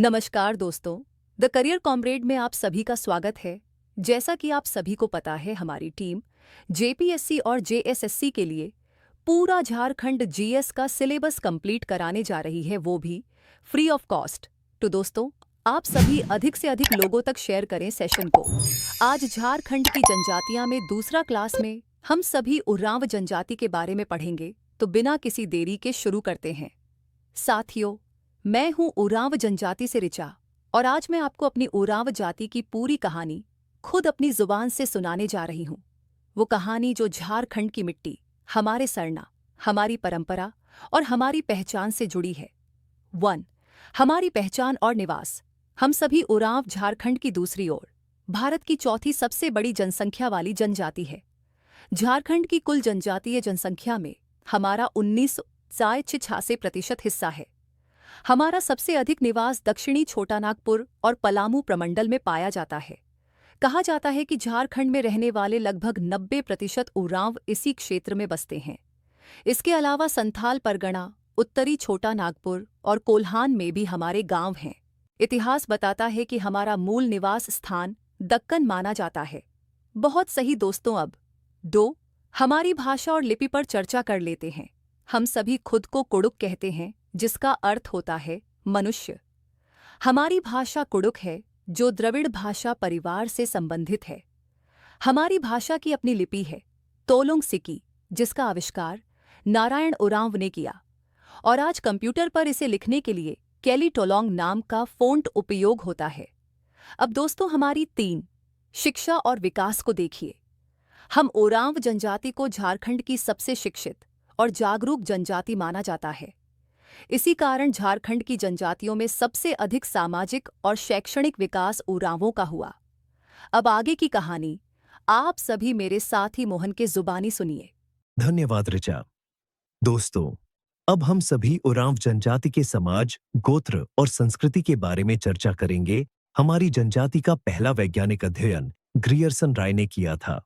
नमस्कार दोस्तों, the career comrade में आप सभी का स्वागत है। जैसा कि आप सभी को पता है, हमारी टीम जेपीएससी और जेएसएससी के लिए पूरा झारखंड जीएस का सिलेबस कंप्लीट कराने जा रही है, वो भी फ्री ऑफ कॉस्ट। तो दोस्तों, आप सभी अधिक से अधिक लोगों तक शेयर करें सेशन को। आज झारखंड की जनजातियां में दूसरा क्लास में हम सभी उरांव जनजाति के बारे में पढ़ेंगे। तो बिना किसी देरी के शुरू करते हैं। साथियों, मैं हूं उरांव जनजाति से ऋचा और आज मैं आपको अपनी उरांव जाति की पूरी कहानी खुद अपनी जुबान से सुनाने जा रही हूं। वो कहानी जो झारखंड की मिट्टी, हमारे सरना, हमारी परंपरा और हमारी पहचान से जुड़ी है। 1. हमारी पहचान और निवास। हम सभी उरांव झारखंड की दूसरी ओर भारत की चौथी सबसे बड़ी जनसंख्या वाली जनजाति है। झारखंड की कुल जनजातीय जनसंख्या में हमारा 19.86% हिस्सा है। हमारा सबसे अधिक निवास दक्षिणी छोटा नागपुर और पलामू प्रमंडल में पाया जाता है। कहा जाता है कि झारखंड में रहने वाले लगभग 90% उरांव इसी क्षेत्र में बसते हैं। इसके अलावा संथाल परगना, उत्तरी छोटा नागपुर और कोल्हान में भी हमारे गांव हैं। इतिहास बताता है कि हमारा मूल निवास स्थान दक्कन माना जाता है। बहुत सही दोस्तों, अब 2. हमारी भाषा और लिपि पर चर्चा कर लेते हैं। हम सभी खुद को कुडुक कहते हैं, जिसका अर्थ होता है मनुष्य। हमारी भाषा कुडुक है, जो द्रविड़ भाषा परिवार से संबंधित है। हमारी भाषा की अपनी लिपि है तोलुंग सिकी, जिसका आविष्कार नारायण उरांव ने किया और आज कंप्यूटर पर इसे लिखने के लिए कैली टोलोंग नाम का फ़ॉन्ट उपयोग होता है। अब दोस्तों, हमारी 3. शिक्षा और विकास को देखिए। हम ओरांव जनजाति को झारखंड की सबसे शिक्षित और जागरूक जनजाति माना जाता है। इसी कारण झारखंड की जनजातियों में सबसे अधिक सामाजिक और शैक्षणिक विकास ओरांवों का हुआ। अब आगे की कहानी आप सभी मेरे साथी मोहन के जुबानी सुनिए। धन्यवाद ऋचा। दोस्तों, अब हम सभी उरांव जनजाति के समाज, गोत्र और संस्कृति के बारे में चर्चा करेंगे। हमारी जनजाति का पहला वैज्ञानिक अध्ययन ग्रियर्सन राय ने किया था।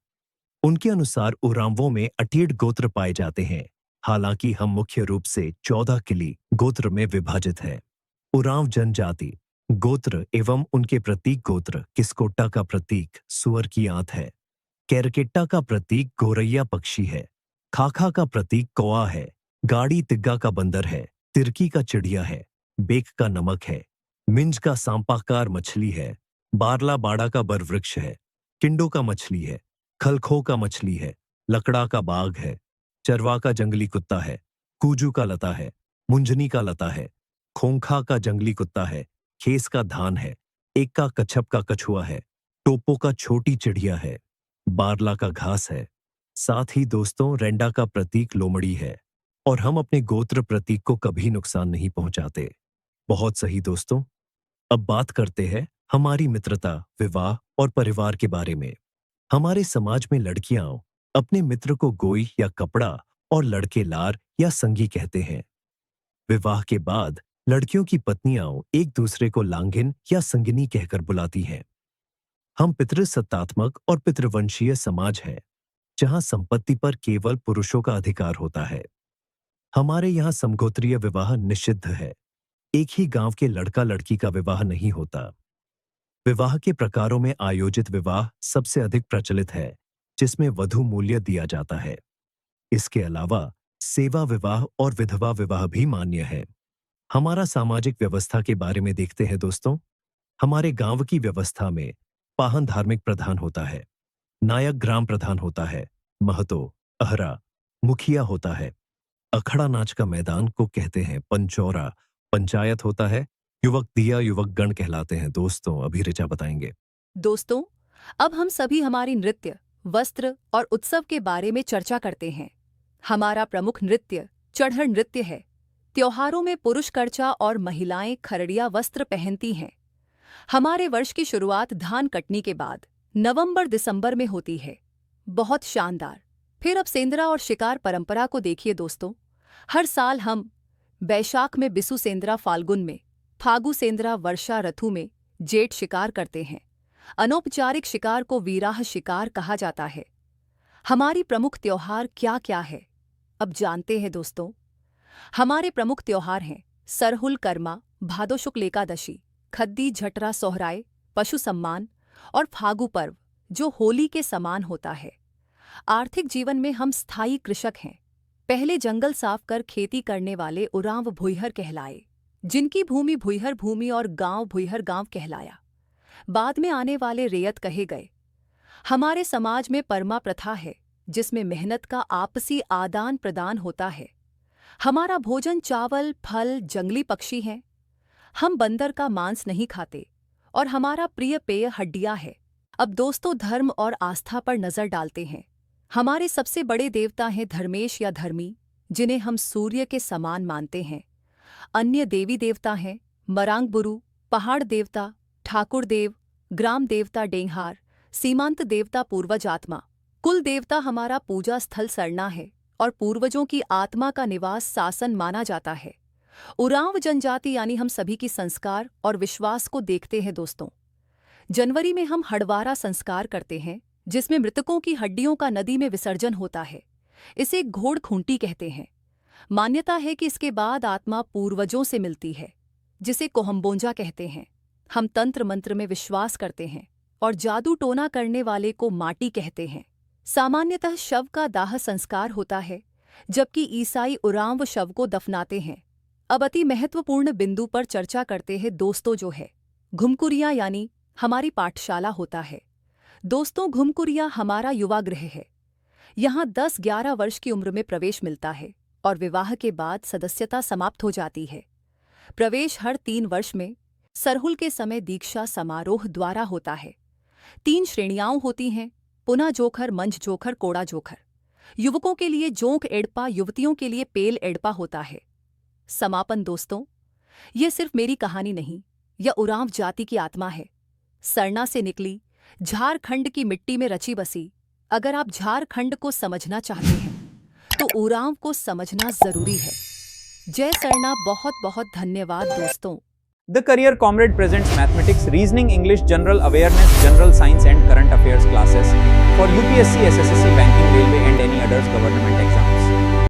उनके अनुसार उरांवों में अटीट गोत्र पाए जाते हैं, हालांकि हम मुख्य रूप से 14 किली गोत्र में विभाजित हैं। उरांव जनजाति गोत्र एवं उनके प्रतीक गोत्र किस्कोट्टा का प्रतीक सुअर की आंत है, केरकेट्टा का प्रतीक गोरैया पक्षी है, खाखा का प्रतीक कौआ है, गाड़ी तिग्गा का बंदर है, तिरकी का चिड़िया है, बेक का नमक है, मिंज का सांपाकार मछली है, बारला बाड़ा का बरवृक्ष है, किंडो का मछली है, खलखो का मछली है, लकड़ा का बाघ है, चरवा का जंगली कुत्ता है, कूजू का लता है, मुंजनी का लता है, खोंखा का जंगली कुत्ता है, खेस का धान है, एक्का कच्छप का कछुआ है, टोपो का छोटी चिड़िया है, बारला का घास है। साथ ही दोस्तों, रेंडा का प्रतीक लोमड़ी है और हम अपने गोत्र प्रतीक को कभी नुकसान नहीं पहुंचाते। बहुत सही दोस्तों। अब बात करते हैं हमारी मित्रता, विवाह और परिवार के बारे में। हमारे समाज में लड़कियां अपने मित्र को गोई या कपड़ा और लड़के लार या संगी कहते हैं। विवाह के बाद लड़कियों की पत्नियां एक दूसरे को लांगिन या संगिनी कहकर बुलाती हैं। हम पितृसत्तात्मक और पितृवंशीय समाज है, जहां संपत्ति पर केवल पुरुषों का अधिकार होता है। हमारे यहाँ समगोत्रीय विवाह निषिद्ध है। एक ही गांव के लड़का लड़की का विवाह नहीं होता। विवाह के प्रकारों में आयोजित विवाह सबसे अधिक प्रचलित है, जिसमें वधू मूल्य दिया जाता है। इसके अलावा सेवा विवाह और विधवा विवाह भी मान्य है। हमारा सामाजिक व्यवस्था के बारे में देखते हैं दोस्तों। हमारे गांव की व्यवस्था में पाहन धार्मिक प्रधान होता है, नायक ग्राम प्रधान होता है, महतो, अहरा, मुखिया होता है, अखड़ा नाच का मैदान को कहते हैं पंचौरा, पंचायत होता है, युवक दिया युवक गण कहलाते हैं। दोस्तों, अभी ऋचा बताएंगे। दोस्तों, अब हम सभी हमारी नृत्य, वस्त्र और उत्सव के बारे में चर्चा करते हैं। हमारा प्रमुख नृत्य चढ़र नृत्य है। त्योहारों में पुरुष करचा और महिलाएं खरड़िया वस्त्र पहनती हैं। हमारे वर्ष की शुरुआत धान कटनी के बाद नवंबर-दिसंबर में होती है। बहुत शानदार। फिर अब सेंद्रा और शिकार परंपरा को देखिए दोस्तों। हर साल हम बैशाख में बिसु सेंद्रा, फाल्गुन में फागु सेंद्रा, वर्षा ऋतु में जेठ शिकार करते हैं। अनौपचारिक शिकार को वीराह शिकार कहा जाता है। हमारी प्रमुख त्योहार क्या क्या है, अब जानते हैं दोस्तों। हमारे प्रमुख त्योहार हैं सरहुल, कर्मा, भादो शुक्ल एकादशी, खद्दी झटरा सोहराय, पशु सम्मान और फागु पर्व जो होली के समान होता है। आर्थिक जीवन में हम स्थायी कृषक हैं। पहले जंगल साफ कर खेती करने वाले उरांव भुइहर कहलाए, जिनकी भूमि भुइहर भूमि और गांव भुइहर गांव कहलाया। बाद में आने वाले रेयत कहे गए। हमारे समाज में परमा प्रथा है, जिसमें मेहनत का आपसी आदान प्रदान होता है। हमारा भोजन चावल, फल, जंगली पक्षी हैं। हम बंदर का मांस नहीं खाते और हमारा प्रिय पेय हड्डियां है। अब दोस्तों, धर्म और आस्था पर नजर डालते हैं। हमारे सबसे बड़े देवता हैं धर्मेश या धर्मी, जिन्हें हम सूर्य के समान मानते हैं। अन्य देवी देवता हैं मरांगबुरु, पहाड़ देवता, ठाकुर देव, ग्राम देवता डेंहार, सीमांत देवता पूर्वज आत्मा। कुल देवता हमारा पूजा स्थल सरना है और पूर्वजों की आत्मा का निवास शासन माना जाता है। उरांव जनजाति यानी हम सभी की संस्कार और विश्वास को देखते हैं दोस्तों। जनवरी में हम हड़वारा संस्कार करते हैं, जिसमें मृतकों की हड्डियों का नदी में विसर्जन होता है। इसे घोड़ खूंटी कहते हैं। मान्यता है कि इसके बाद आत्मा पूर्वजों से मिलती है, जिसे कोहम्बोंजा कहते हैं। हम तंत्र मंत्र में विश्वास करते हैं और जादू टोना करने वाले को माटी कहते हैं। सामान्यतः शव का दाह संस्कार होता है, जबकि ईसाई उरांव शव को दफनाते हैं। अब अति महत्वपूर्ण बिंदु पर चर्चा करते हैं दोस्तों, जो है घुमकुरिया यानी हमारी पाठशाला होता है। दोस्तों, घुमकुरिया हमारा युवा गृह है। यहाँ 10-11 वर्ष की उम्र में प्रवेश मिलता है और विवाह के बाद सदस्यता समाप्त हो जाती है। प्रवेश हर 3 वर्ष में सरहुल के समय दीक्षा समारोह द्वारा होता है। 3 श्रेणियां होती हैं: पुना जोखर, मंझ जोखर, कोड़ा जोखर। युवकों के लिए जोंक एड़पा, युवतियों के लिए पेल एड़पा होता है। समापन दोस्तों, ये सिर्फ मेरी कहानी नहीं, यह उरांव जाति की आत्मा है। सरना से निकली, झारखंड की मिट्टी में रची बसी। अगर आप झारखंड को समझना चाहते हैं तो उरांव को समझना जरूरी है। जय सरना। बहुत बहुत धन्यवाद दोस्तों। The Career Comrade presents mathematics, reasoning, English, general awareness, general science and current affairs classes for UPSC, SSSC, banking, railway and any others government exams.